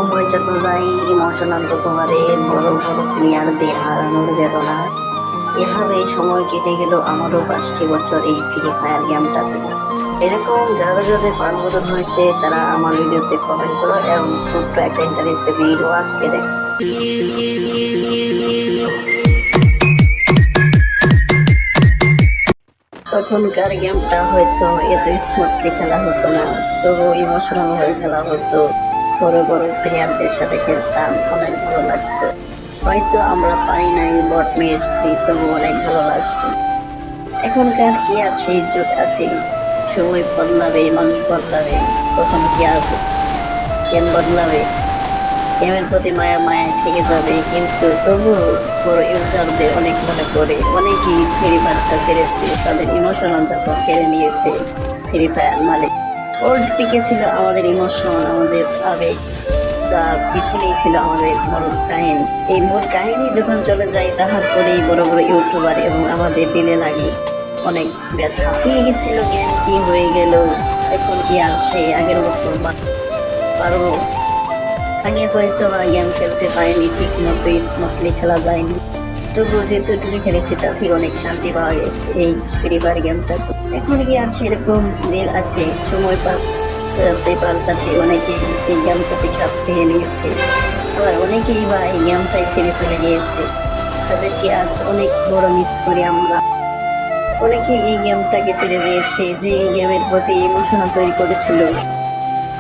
সময় যত যায় ইমোশনাল তত বাড়ে, বড় বড় প্লেয়ারদের হারানোর বেদনা। এভাবে সময় কেটে গেল আমারও 5টি বছর এই ফ্রি ফায়ার গেমটাতে। এরকম যাদের যাদের 5 বছর হয়েছে তারা আমার ভিডিওতে কমেন্ট করো এবং ছোট্ট একটা ইন্টারেস্টিং ভিডিও আজকে দেখো। তখনকার গেমটা হয়তো এত স্মুথলি খেলা হতো না, তবু ইমোশনাল হয়ে খেলা হতো। বড় বড় প্লেয়ারদের সাথে খেলতাম, অনেক ভালো লাগতো। হয়তো আমরা পারি নাই, বট মেরেছি, তবু অনেক ভালো লাগছে। এখনকার কি আর সেই যুগ আছে? সময় বদলাবে, মানুষ বদলাবে, তখন কি আর গেম বদলাবে? গেমের প্রতি মায়া মায়া থেকে যাবে, কিন্তু তবু বড় ইউজারদের অনেক মনে পড়ে। অনেকেই ফ্রি ফায়ারটা ছেড়েছে, তাদের ইমোশনাল যখন কেড়ে নিয়েছে ফ্রি ফায়ার মালিক। ওল্ড পিকে ছিল আমাদের ইমোশন, আমাদের আবেগ, যার পিছনেই ছিল আমাদের মূল কাহিনী। এই মূল কাহিনী যখন চলে যায়, তাহার পরেই বড় বড় ইউটিউবার এবং আমাদের দিলে লাগে অনেক ব্যথা। কি গেছিল গেম, কি হয়ে গেল? এখন কি আর সেই আগের মতো পারবো? আগে হয়তো গেম খেলতে পারিনি ঠিক মতো, স্মুথলি খেলা যায়নি, তবু যেটুকু খেলেছি তা থেকে অনেক শান্তি পাওয়া গেছে এই ফ্রি ফায়ার গেমটা। এখন কি আর সেরকম দিল আছে? সময় পাল্টাতে অনেকেই এই গেমটাতে খাপ খেয়ে নিয়েছে, আবার অনেকেই বা এই গেমটাই ছেড়ে চলে গিয়েছে। তাদেরকে আজ অনেক বড় মিস করি আমরা। অনেকেই এই গেমটাকে ছেড়ে দিয়েছে, যে এই গেমের প্রতি ইমোশনাল তৈরি করেছিল।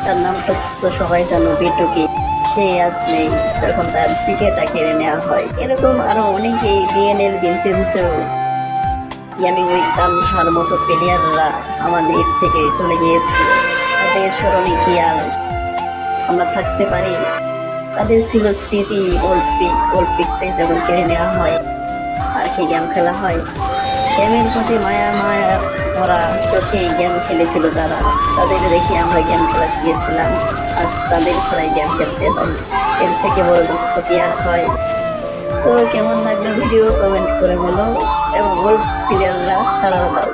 তার নামটা তো সবাই জানো, বিটুকে। সে আজ নেই, তখন তার পিকেটা কেড়ে নেওয়া হয়। এরকম আরো অনেকেই, বিএনএল, ভিনসেনজো, ইয়ামিং তানহার মতো প্লেয়াররা আমাদের থেকে চলে গিয়েছে। তাদের স্মরণে কি আর আমরা থাকতে পারি? তাদের ছিল স্মৃতি। ওল্ড পিকটাই যখন কেড়ে নেওয়া হয়, আর কি গেম খেলা হয়? গেমের প্রতি মায়া মায়া ভরা চোখে গেম খেলেছিল তারা। তাদের দেখে আমরা গেম খেলা শিখেছিলাম, আজ তাদের ছাড়াই গেম খেলতে হয়। এর থেকে বড় দুঃখ কি আর হয়? তো কেমন লাগলো ভিডিও কমেন্ট করে বলো, এবং ওল্ড প্লেয়াররা সারা দাও।